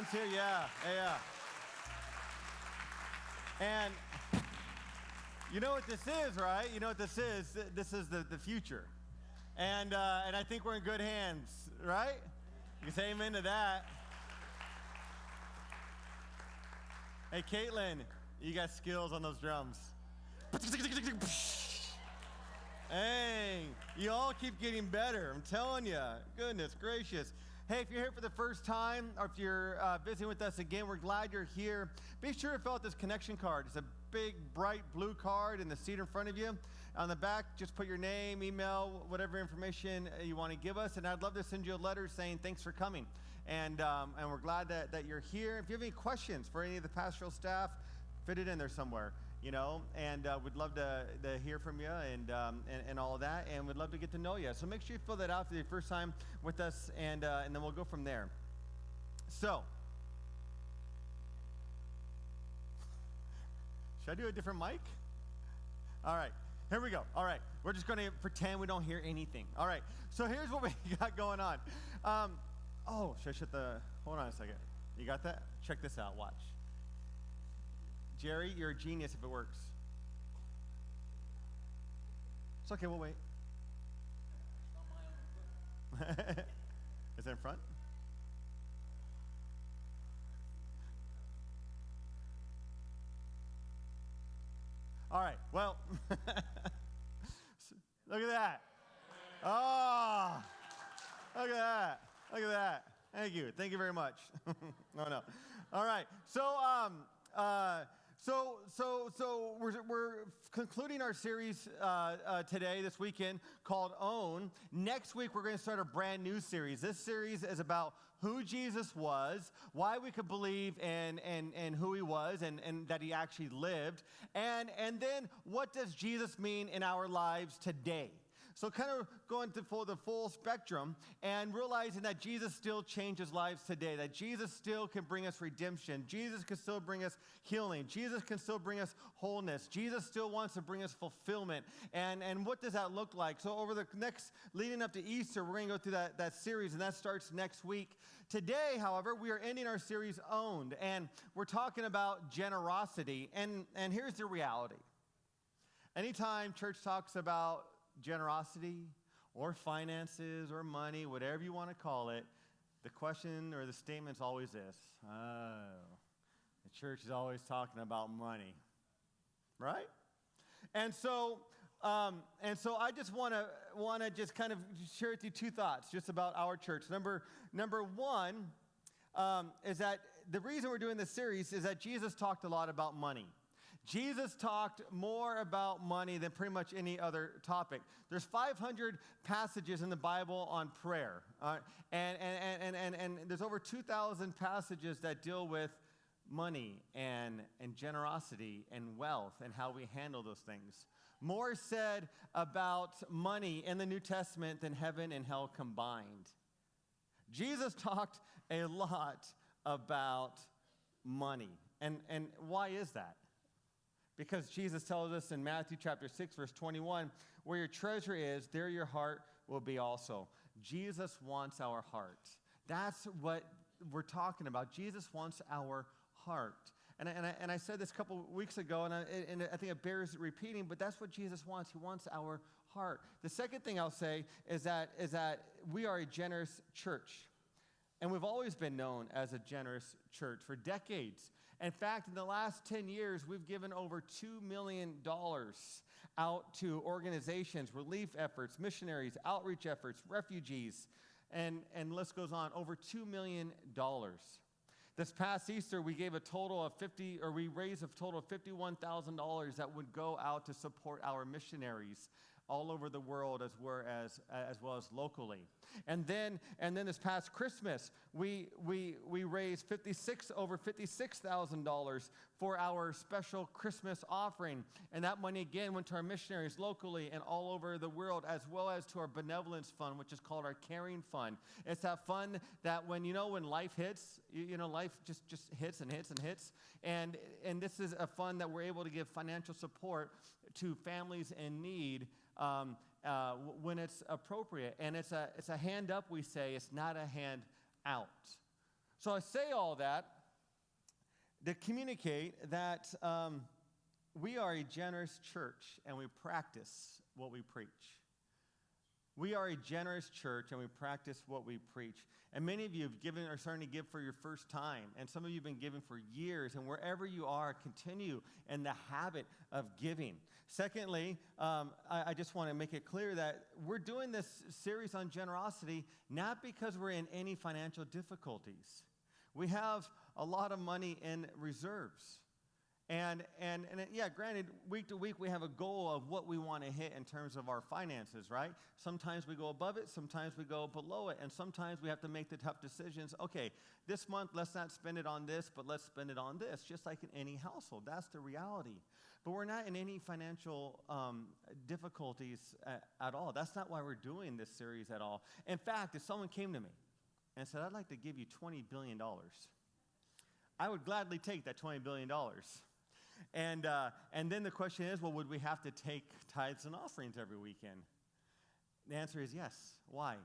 drums here, yeah. And you know what this is, right? You know what this is? This is the future. And I think we're in good hands, right? You can say amen to that. Hey, Caitlin, you got skills on those drums. Hey, you all keep getting better. I'm telling you. Goodness gracious. Hey, if you're here for the first time or if you're visiting with us again, we're glad you're here. Be sure to fill out this connection card. It's a big, bright blue card in the seat in front of you. On the back, just put your name, email, whatever information you want to give us. And I'd love to send you a letter saying thanks for coming. And we're glad that you're here. If you have any questions for any of the pastoral staff, fit it in there somewhere. And we'd love to hear from you and all of that, and we'd love to get to know you. So make sure you fill that out for your first time with us, and then we'll go from there. So, should I do a different mic? All right, here we go. All right, we're just going to pretend we don't hear anything. All right, so here's what we got going on. Should I shut the, hold on a second. You got that? Check this out, watch. Jerry, you're a genius if it works. It's okay, we'll wait. Is it in front? All right, well, look at that. Oh, look at that. Look at that. Thank you. Thank you very much. No. All right, So we're concluding our series today, this weekend, called Own. Next week, we're going to start a brand new series. This series is about who Jesus was, why we could believe in who he was and that he actually lived, and then what does Jesus mean in our lives today? So kind of going for the full spectrum and realizing that Jesus still changes lives today, that Jesus still can bring us redemption. Jesus can still bring us healing. Jesus can still bring us wholeness. Jesus still wants to bring us fulfillment. And what does that look like? So over the next, leading up to Easter, we're going to go through that series, and that starts next week. Today, however, we are ending our series Owned, and we're talking about generosity. And here's the reality. Anytime church talks about generosity or finances or money, whatever you want to call it, the question or the statement's always this: the church is always talking about money, right? And so I just want to just kind of share with you two thoughts just about our church. Number one is that the reason we're doing this series is that Jesus talked a lot about money. Jesus talked more about money than pretty much any other topic. There's 500 passages in the Bible on prayer, and there's over 2,000 passages that deal with money and generosity and wealth and how we handle those things. More said about money in the New Testament than heaven and hell combined. Jesus talked a lot about money, and why is that? Because Jesus tells us in Matthew chapter 6, verse 21, where your treasure is, there your heart will be also. Jesus wants our heart. That's what we're talking about. Jesus wants our heart. And I said this a couple weeks ago, and I think it bears repeating, but that's what Jesus wants. He wants our heart. The second thing I'll say is that we are a generous church. And we've always been known as a generous church for decades. In fact, in the last 10 years, we've given over $2 million out to organizations, relief efforts, missionaries, outreach efforts, refugees, and the list goes on, over $2 million. This past Easter, we raised a total of $51,000 that would go out to support our missionaries all over the world as well as locally. And then this past Christmas, we raised over $56,000 for our special Christmas offering. And that money again went to our missionaries locally and all over the world, as well as to our benevolence fund, which is called our caring fund. It's that fund that when life hits, life just hits and hits and hits. And this is a fund that we're able to give financial support to families in need when it's appropriate. And it's a hand up, we say. It's not a hand out. So I say all that to communicate that we are a generous church and we practice what we preach. We are a generous church and we practice what we preach. And many of you have given, are starting to give for your first time. And some of you have been giving for years. And wherever you are, continue in the habit of giving. Secondly, I just want to make it clear that we're doing this series on generosity not because we're in any financial difficulties. We have a lot of money in reserves. And yeah, granted, week to week we have a goal of what we want to hit in terms of our finances, right? Sometimes we go above it, sometimes we go below it, and sometimes we have to make the tough decisions. Okay, this month let's not spend it on this, but let's spend it on this, just like in any household. That's the reality. But we're not in any financial difficulties at all. That's not why we're doing this series at all. In fact, if someone came to me and said, I'd like to give you $20 billion, I would gladly take that $20 billion. And then the question is, well, would we have to take tithes and offerings every weekend? The answer is yes. Why?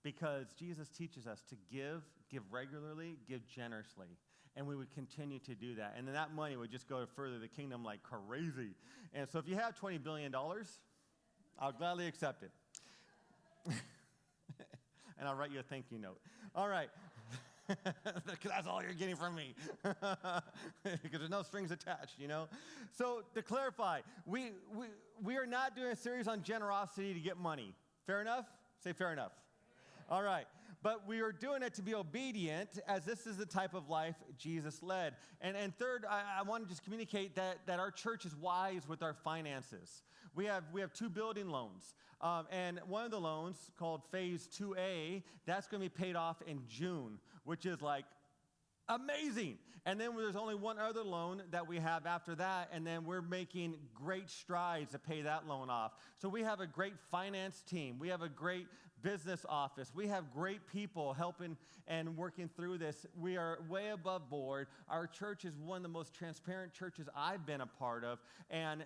Because Jesus teaches us to give regularly, give generously. And we would continue to do that. And then that money would just go to further the kingdom like crazy. And so if you have $20 billion, I'll gladly accept it. And I'll write you a thank you note. All right. That's all you're getting from me. Because there's no strings attached, you know? So to clarify, we are not doing a series on generosity to get money. Fair enough? Say fair enough. All right. But we are doing it to be obedient, as this is the type of life Jesus led. And third, I want to just communicate that our church is wise with our finances. We have 2 building loans. And one of the loans, called Phase 2A, that's going to be paid off in June, which is like amazing. And then there's only one other loan that we have after that, and then we're making great strides to pay that loan off. So we have a great finance team. We have a great business office. We have great people helping and working through this. We are way above board. Our church is one of the most transparent churches I've been a part of, and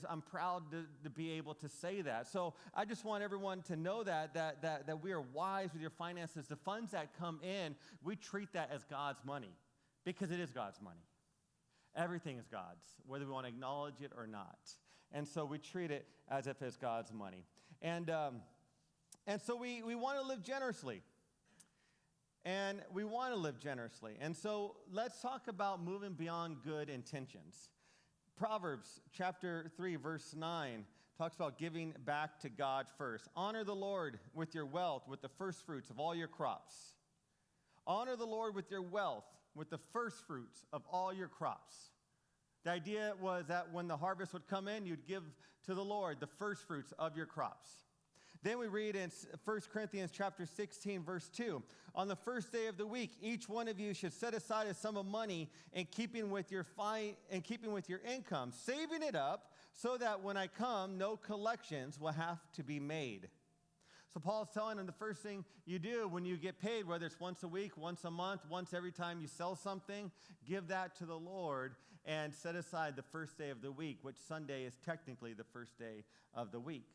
I'm proud to be able to say that. So I just want everyone to know that we are wise with your finances. The funds that come in, we treat that as God's money, because it is God's money. Everything is God's, whether we want to acknowledge it or not. And so we treat it as if it's God's money. And so we want to live generously. And we want to live generously. And so let's talk about moving beyond good intentions. Proverbs chapter 3, verse 9 talks about giving back to God first. Honor the Lord with your wealth, with the first fruits of all your crops. Honor the Lord with your wealth, with the first fruits of all your crops. The idea was that when the harvest would come in, you'd give to the Lord the first fruits of your crops. Then we read in 1 Corinthians chapter 16, verse 2, on the first day of the week, each one of you should set aside a sum of money in keeping with your income, saving it up so that when I come, no collections will have to be made. So Paul's telling them the first thing you do when you get paid, whether it's once a week, once a month, once every time you sell something, give that to the Lord and set aside the first day of the week, which Sunday is technically the first day of the week.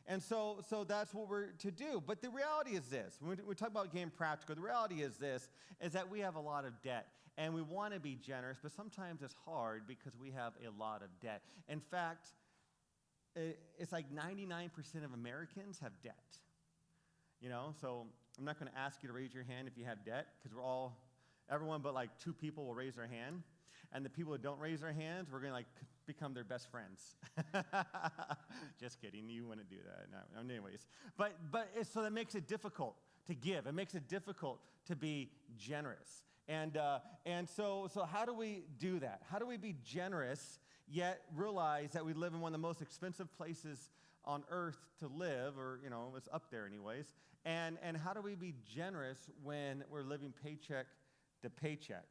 And so that's what we're to do. But the reality is this. When we talk about getting practical, the reality is this, is that we have a lot of debt. And we want to be generous, but sometimes it's hard because we have a lot of debt. In fact, it's like 99% of Americans have debt. You know, so I'm not going to ask you to raise your hand if you have debt, because everyone but like 2 people will raise their hand. And the people who don't raise their hands, we're going to like become their best friends. Just kidding. You wouldn't do that. No, anyways. So that makes it difficult to give. It makes it difficult to be generous. And so how do we do that? How do we be generous yet realize that we live in one of the most expensive places on earth to live, or, you know, it's up there anyways. And how do we be generous when we're living paycheck to paycheck?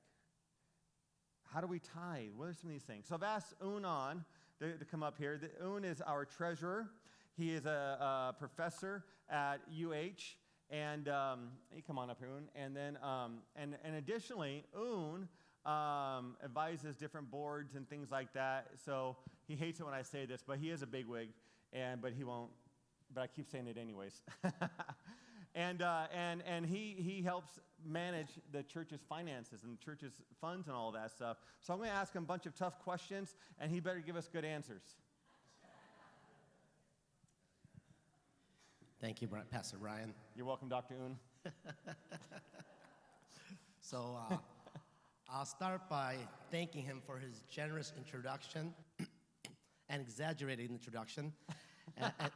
How do we tithe? What are some of these things? So I've asked Unan to come up here. Un is our treasurer. He is a professor at UH. And you come on up here, Un. And then, and additionally, Un advises different boards and things like that. So he hates it when I say this, but he is a bigwig, but he won't. But I keep saying it anyways. And he helps manage the church's finances and the church's funds and all that stuff. So I'm going to ask him a bunch of tough questions, and he better give us good answers. Thank you, Pastor Brian. You're welcome, Dr. Un. So I'll start by thanking him for his generous introduction and exaggerated introduction.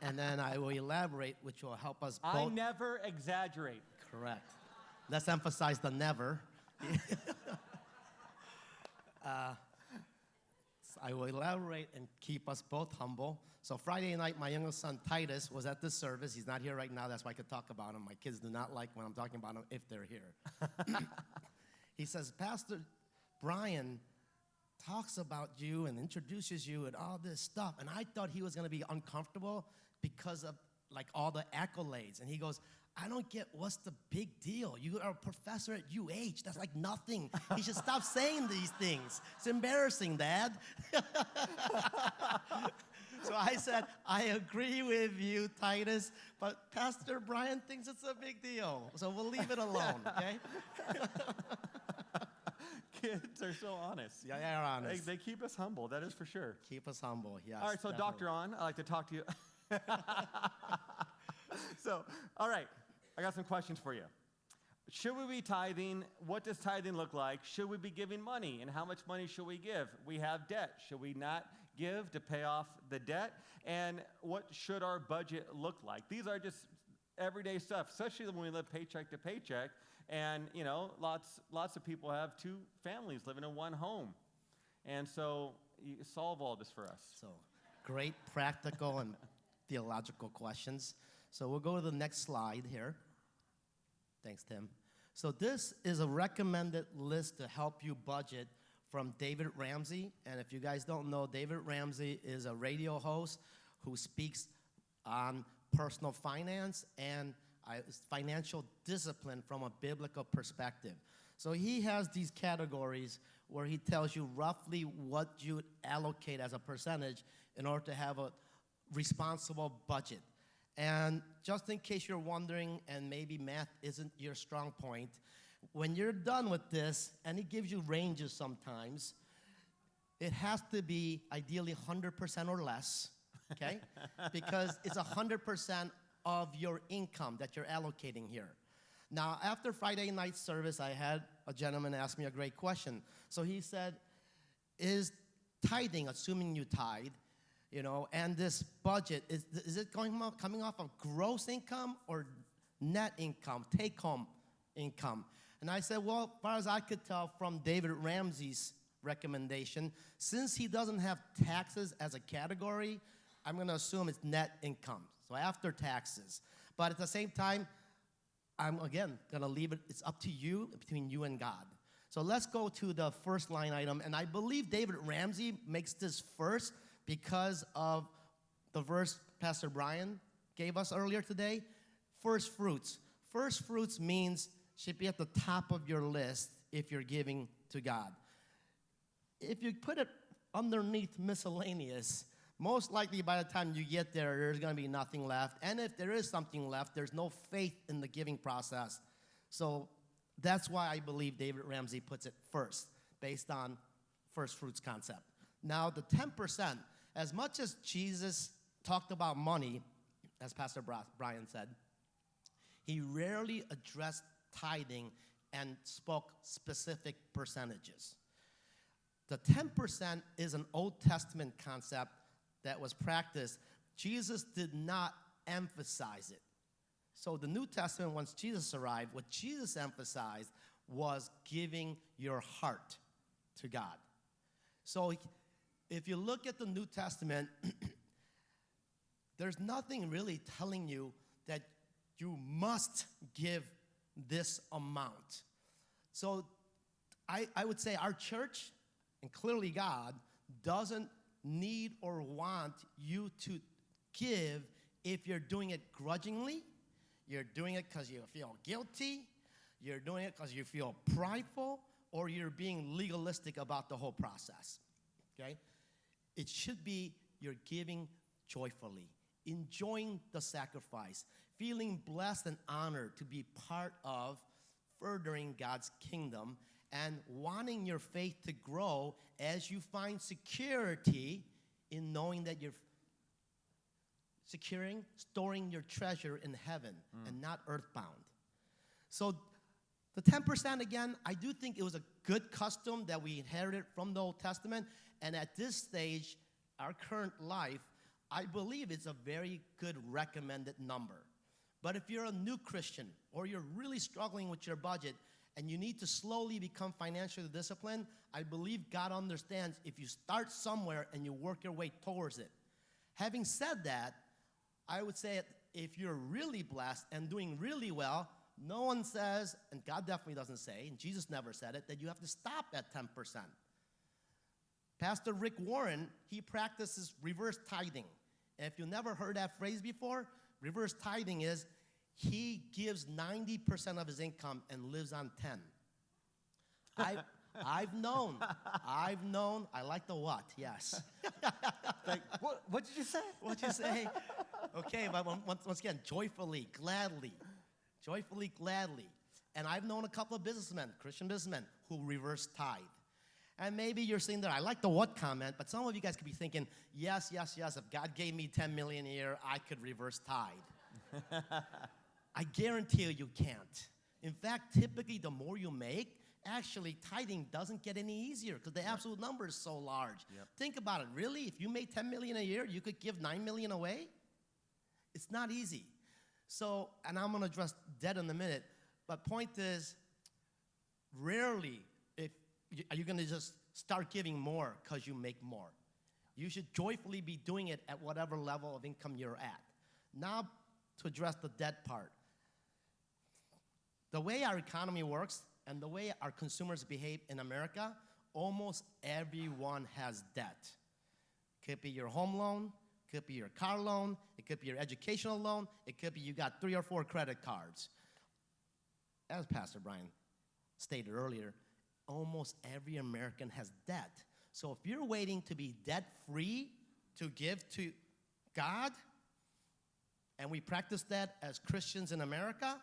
And then I will elaborate, which will help us both. I never exaggerate. Correct. Let's emphasize the never. I will elaborate and keep us both humble. So Friday night, my youngest son, Titus, was at this service. He's not here right now. That's why I could talk about him. My kids do not like when I'm talking about him if they're here. He says, Pastor Brian talks about you and introduces you and all this stuff. And I thought he was going to be uncomfortable because of, like, all the accolades. And he goes, I don't get what's the big deal. You are a professor at UH. That's like nothing. He should stop saying these things. It's embarrassing, Dad. So I said, I agree with you, Titus, but Pastor Brian thinks it's a big deal. So we'll leave it alone, okay? Kids are so honest. Yeah, they're honest. They keep us humble, that is for sure. Keep us humble, yes. All right, so definitely. Dr. On, I'd like to talk to you. So, all right, I got some questions for you. Should we be tithing? What does tithing look like? Should we be giving money? And how much money should we give? We have debt. Should we not give to pay off the debt? And what should our budget look like? These are just everyday stuff, especially when we live paycheck to paycheck. And, you know, lots of people have two families living in one home. And so you solve all this for us. So great practical and theological questions. So we'll go to the next slide here. Thanks, Tim. So this is a recommended list to help you budget from David Ramsey. And if you guys don't know, David Ramsey is a radio host who speaks on personal finance and financial discipline from a biblical perspective. So he has these categories where he tells you roughly what you allocate as a percentage in order to have a responsible budget. And just in case you're wondering, and maybe math isn't your strong point, when you're done with this, and he gives you ranges sometimes, it has to be ideally 100% or less, okay? Because it's 100% of your income that you're allocating here. Now, after Friday night service, I had a gentleman ask me a great question. So he said, is tithing, assuming you tithe, you know, and this budget, is it coming off of gross income or net income, take-home income? And I said, well, as far as I could tell from David Ramsey's recommendation, since he doesn't have taxes as a category, I'm going to assume it's net income, so after taxes. But at the same time, I'm, again, going to leave it, it's up to you, between you and God. So let's go to the first line item, and I believe David Ramsey makes this first because of the verse Pastor Brian gave us earlier today, first fruits. First fruits means should be at the top of your list if you're giving to God. If you put it underneath miscellaneous, most likely by the time you get there, there's going to be nothing left. And if there is something left, there's no faith in the giving process. So that's why I believe David Ramsey puts it first, based on first fruits concept. Now, the 10%, as much as Jesus talked about money, as Pastor Brian said, he rarely addressed tithing and spoke specific percentages. The 10% is an Old Testament concept that was practiced. Jesus did not emphasize it. So the New Testament, once Jesus arrived, what Jesus emphasized was giving your heart to God. So if you look at the New Testament, there's nothing really telling you that you must give this amount. So I would say our church, and clearly God, doesn't need or want you to give if you're doing it grudgingly, you're doing it because you feel guilty, you're doing it because you feel prideful, or you're being legalistic about the whole process, okay? It should be you're giving joyfully, enjoying the sacrifice, feeling blessed and honored to be part of furthering God's kingdom and wanting your faith to grow as you find security in knowing that you're storing your treasure in heaven and not earthbound. So the 10% again, I do think it was a good custom that we inherited from the Old Testament. And at this stage, our current life, I believe it's a very good recommended number. But if you're a new Christian or you're really struggling with your budget and you need to slowly become financially disciplined, I believe God understands if you start somewhere and you work your way towards it. Having said that, I would say if you're really blessed and doing really well, no one says, and God definitely doesn't say, and Jesus never said it, that you have to stop at 10%. Pastor Rick Warren, he practices reverse tithing. And if you never heard that phrase before, reverse tithing is he gives 90% of his income and lives on 10. I've known, I like the what, yes. Like, what did you say? What'd you say? Okay, but once again, joyfully, gladly. And I've known a couple of businessmen, Christian businessmen, who reverse tithe. And maybe you're sitting there, I like the what comment, but some of you guys could be thinking, yes, if God gave me $10 million a year, I could reverse tithe. I guarantee you can't. In fact, typically the more you make, actually tithing doesn't get any easier because the absolute number is so large. Yep. Think about it. Really, if you made $10 million a year, you could give $9 million away? It's not easy. So, and I'm going to address debt in a minute, but point is, rarely are you going to just start giving more because you make more. You should joyfully be doing it at whatever level of income you're at. Now, to address the debt part. The way our economy works and the way our consumers behave in America, almost everyone has debt. Could be your home loan, could be your car loan, it could be your educational loan, it could be you got 3 or 4 credit cards. As Pastor Brian stated earlier, almost every American has debt. So if you're waiting to be debt-free to give to God, and we practice that as Christians in America,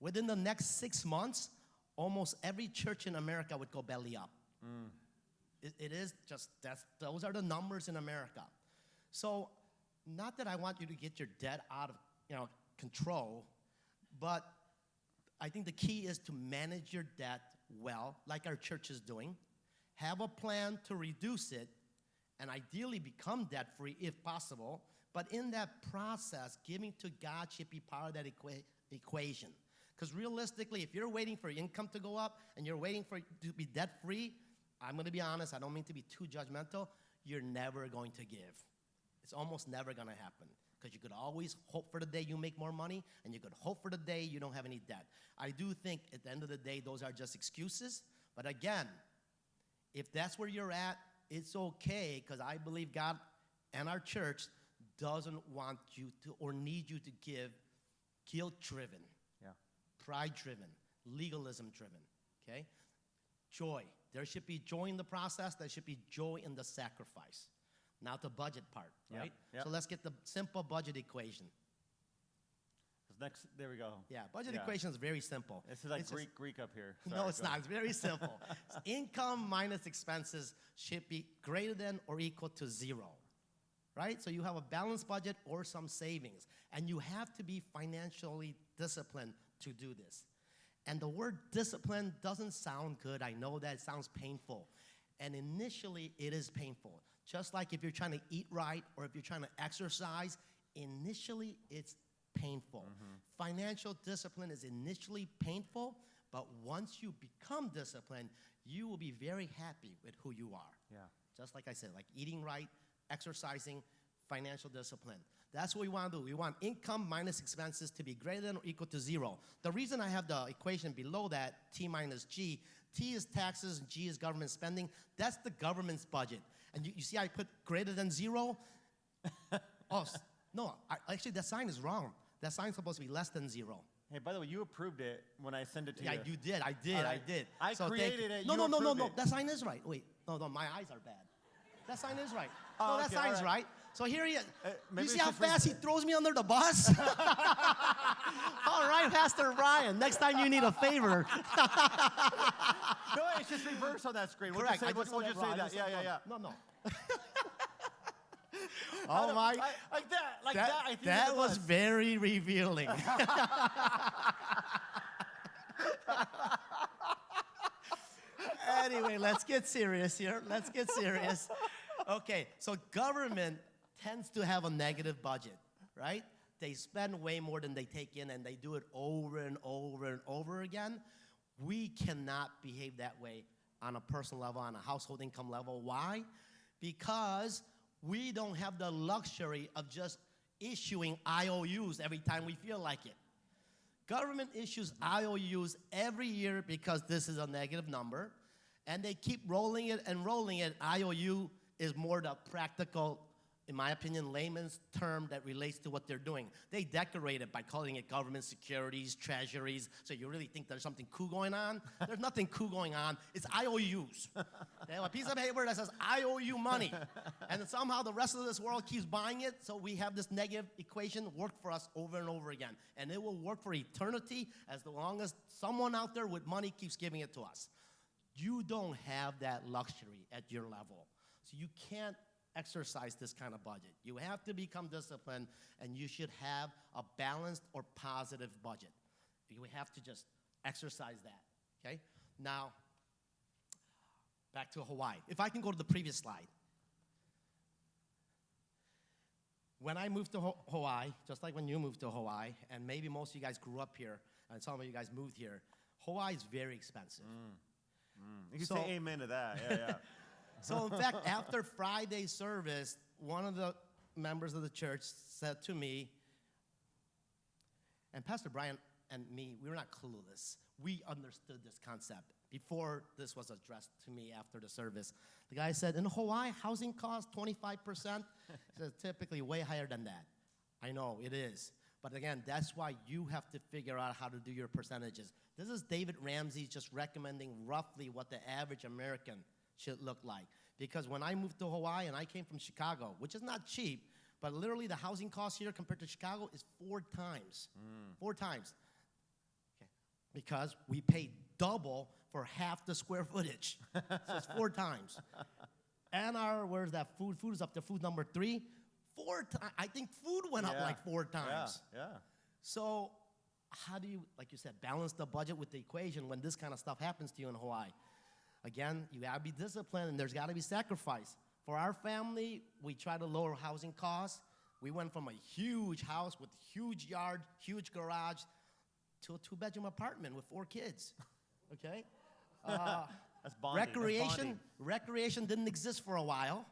within the next 6 months, almost every church in America would go belly up. It is just, those are the numbers in America. So not that I want you to get your debt out of control, but I think the key is to manage your debt well, like our church is doing. Have a plan to reduce it, and ideally become debt-free if possible. But in that process, giving to God should be part of that equation. Because realistically, if you're waiting for income to go up and you're waiting for it to be debt-free, I'm going to be honest, I don't mean to be too judgmental, you're never going to give. It's almost never going to happen. Because you could always hope for the day you make more money, and you could hope for the day you don't have any debt. I do think at the end of the day, those are just excuses. But again, if that's where you're at, it's okay, because I believe God and our church doesn't want you to or need you to give guilt-driven, pride-driven, legalism-driven, okay? Joy. There should be joy in the process. There should be joy in the sacrifice. Now the budget part, right? Yep. So let's get the simple budget equation. Next, there we go. Yeah, budget equation is very simple. This is like Greek up here. Sorry, no, it's not. It's very simple. Income minus expenses should be greater than or equal to 0, right? So you have a balanced budget or some savings, and you have to be financially disciplined to do this. And the word discipline doesn't sound good. I know that it sounds painful. And initially, it is painful. Just like if you're trying to eat right or if you're trying to exercise, initially, it's painful. Financial discipline is initially painful, but once you become disciplined, you will be very happy with who you are. Yeah. Just like I said, like eating right, exercising, financial discipline. That's what we want to do. We want income minus expenses to be greater than or equal to 0. The reason I have the equation below that, T minus G, T is taxes and G is government spending. That's the government's budget. And you see I put greater than 0? No, actually that sign is wrong. That sign's supposed to be less than 0. Hey, by the way, you approved it when I sent it to you. Yeah, you did. I did. I created it. No. It. That sign is right. Wait, no, my eyes are bad. That sign is right. Oh, no, that okay, sign's right. right. So here he is. maybe You see it's how just fast he throws me under the bus? All right, Pastor Brian, next time you need a favor. No, it's just reverse on that screen. We'll Correct. just say, we'll just say that. Yeah. No. Oh my. Like that. I think That was very revealing. Anyway, let's get serious here. Let's get serious. Okay, so government tends to have a negative budget, right? They spend way more than they take in, and they do it over and over and over again. We cannot behave that way on a personal level, on a household income level. Why? Because we don't have the luxury of just issuing IOUs every time we feel like it. Government issues IOUs every year because this is a negative number, and they keep rolling it and rolling it. IOU is more the practical, in my opinion, layman's term that relates to what they're doing. They decorate it by calling it government securities, treasuries, so you really think there's something cool going on? There's nothing cool going on. It's IOUs. They have a piece of paper that says, I owe you money. And then somehow the rest of this world keeps buying it, so we have this negative equation work for us over and over again. And it will work for eternity as long as someone out there with money keeps giving it to us. You don't have that luxury at your level. So you can't exercise this kind of budget. You have to become disciplined, and you should have a balanced or positive budget. You have to just exercise that, okay? Now, back to Hawaii. If I can go to the previous slide. When I moved to Hawaii, just like when you moved to Hawaii, and maybe most of you guys grew up here, and some of you guys moved here, Hawaii is very expensive. You can say amen to that. Yeah. So, in fact, after Friday's service, one of the members of the church said to me, and Pastor Brian and me, we were not clueless. We understood this concept before this was addressed to me after the service. The guy said, in Hawaii, housing costs 25%. He said, typically way higher than that. I know, it is. But again, that's why you have to figure out how to do your percentages. This is David Ramsey just recommending roughly what the average American should look like. Because when I moved to Hawaii and I came from Chicago, which is not cheap, but literally the housing cost here compared to Chicago is 4 times. 4 times. Okay. Because we pay double for half the square footage. So it's 4 times. And where's that food? Food is up to food number 3. 4 times. I think food went up like 4 times. Yeah. So how do you, like you said, balance the budget with the equation when this kind of stuff happens to you in Hawaii? Again, you gotta be disciplined, and there's gotta be sacrifice. For our family, we try to lower housing costs. We went from a huge house with huge yard, huge garage, to a 2-bedroom apartment with 4 kids, okay? That's bonding. Recreation didn't exist for a while.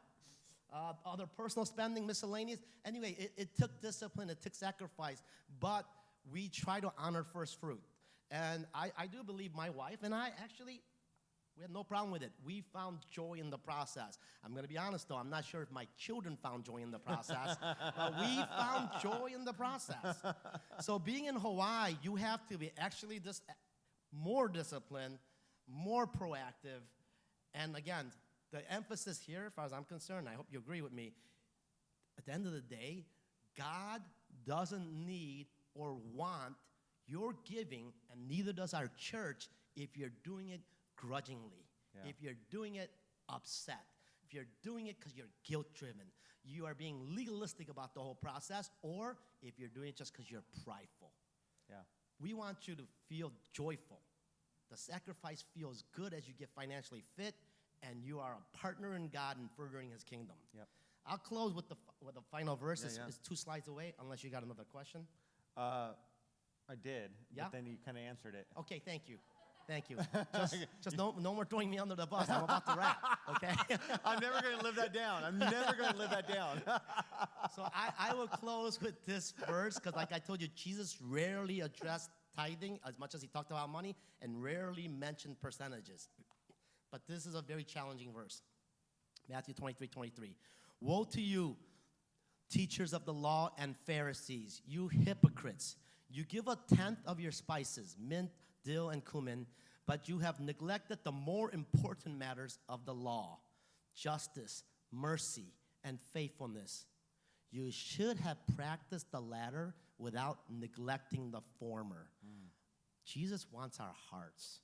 Other personal spending, miscellaneous. Anyway, it took discipline, it took sacrifice, but we try to honor first fruit. And I do believe my wife and I actually, we had no problem with it. We found joy in the process. I'm going to be honest, though. I'm not sure if my children found joy in the process, but we found joy in the process. So being in Hawaii, you have to be actually more disciplined, more proactive. And again, the emphasis here, as far as I'm concerned, I hope you agree with me, at the end of the day, God doesn't need or want your giving, and neither does our church if you're doing it grudgingly, if you're doing it upset, if you're doing it because you're guilt-driven, you are being legalistic about the whole process, or if you're doing it just because you're prideful. Yeah. We want you to feel joyful. The sacrifice feels good as you get financially fit, and you are a partner in God in furthering His kingdom. Yep. I'll close with the final verse. Yeah. It's 2 slides away, unless you got another question. I did, Yeah? but then you kind of answered it. Okay, thank you. Thank you. Just no more throwing me under the bus. I'm about to wrap, okay? I'm never going to live that down. So I will close with this verse because, like I told you, Jesus rarely addressed tithing as much as He talked about money and rarely mentioned percentages. But this is a very challenging verse. Matthew 23:23. Woe to you, teachers of the law and Pharisees, you hypocrites! You give 1/10 of your spices, mint, dill, and cumin, but you have neglected the more important matters of the law, justice, mercy, and faithfulness. You should have practiced the latter without neglecting the former. Jesus wants our hearts.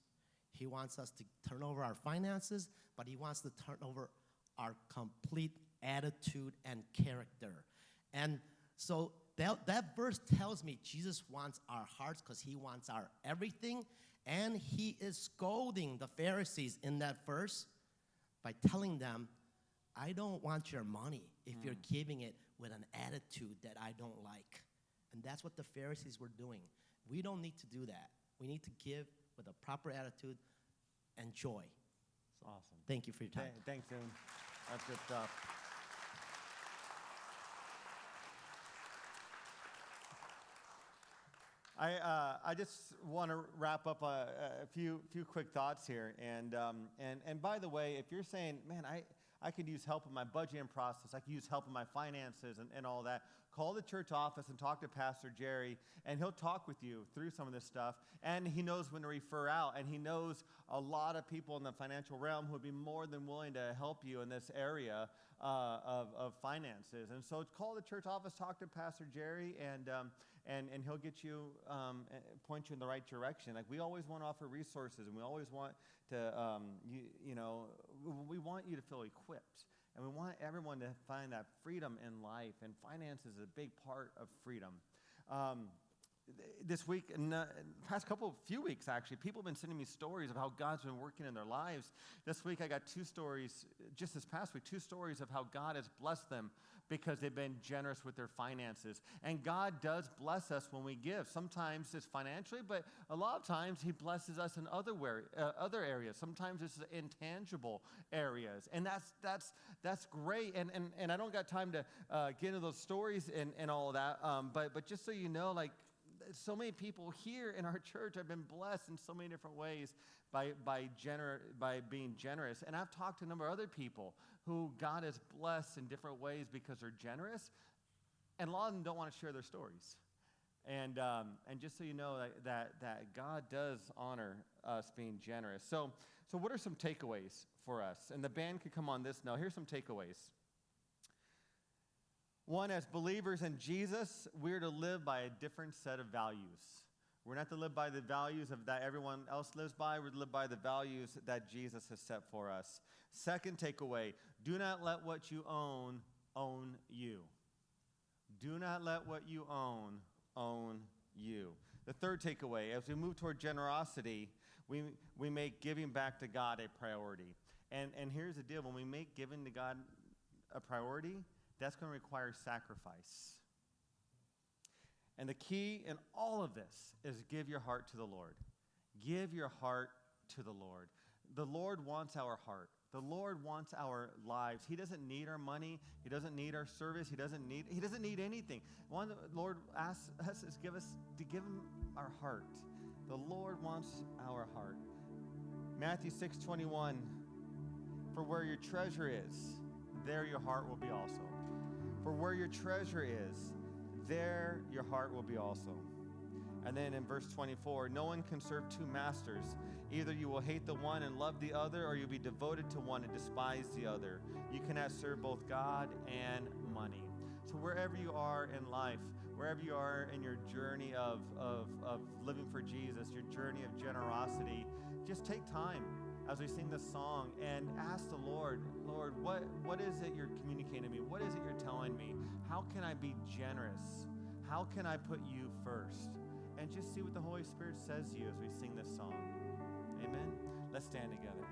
He wants us to turn over our finances, but he wants to turn over our complete attitude and character. And so that verse tells me Jesus wants our hearts because he wants our everything. And he is scolding the Pharisees in that verse by telling them, I don't want your money if you're giving it with an attitude that I don't like. And that's what the Pharisees were doing. We don't need to do that. We need to give with a proper attitude and joy. It's awesome. Thank you for your time. Thanks, Zoom. That's good stuff. I just want to wrap up a few quick thoughts here, and by the way, if you're saying, man, I could use help in my budgeting process, I could use help in my finances and all that, call the church office and talk to Pastor Jerry, and he'll talk with you through some of this stuff, and he knows when to refer out, and he knows a lot of people in the financial realm who would be more than willing to help you in this area of finances. And so call the church office, talk to Pastor Jerry, and he'll get you, point you in the right direction. Like, we always want to offer resources, and we always want to, we want you to feel equipped. And we want everyone to find that freedom in life, and finance is a big part of freedom. This week, in the past few weeks actually, people have been sending me stories of how God's been working in their lives. This week I got 2 stories, just this past week, 2 stories of how God has blessed them because they've been generous with their finances. And God does bless us when we give. Sometimes it's financially, but a lot of times he blesses us in other areas. Sometimes it's intangible areas. And that's great. And I don't got time to get into those stories and all of that. But just so you know, like, so many people here in our church have been blessed in so many different ways by being generous. And I've talked to a number of other people who God has blessed in different ways because they're generous, and a lot of them don't want to share their stories. And just so you know that God does honor us being generous. So what are some takeaways for us? And the band could come on this now. Here's some takeaways. One, as believers in Jesus, we're to live by a different set of values. We're not to live by the values that everyone else lives by. We're to live by the values that Jesus has set for us. Second takeaway, do not let what you own you. Do not let what you own you. The third takeaway, as we move toward generosity, we make giving back to God a priority. And here's the deal, when we make giving to God a priority, that's going to require sacrifice. And the key in all of this is give your heart to the Lord. Give your heart to the Lord. The Lord wants our heart. The Lord wants our lives. He doesn't need our money. He doesn't need our service. He doesn't need anything. One, the Lord asks us is to give him our heart. The Lord wants our heart. Matthew 6:21, for where your treasure is, there your heart will be also. For where your treasure is, there your heart will be also. And then in verse 24, no one can serve 2 masters. Either you will hate the one and love the other, or you'll be devoted to one and despise the other. You cannot serve both God and money. So wherever you are in life, wherever you are in your journey of living for Jesus, your journey of generosity, just take time as we sing this song and ask the Lord, what is it you're communicating to me? What is it you're telling me? How can I be generous? How can I put you first? And just see what the Holy Spirit says to you as we sing this song. Amen? Let's stand together.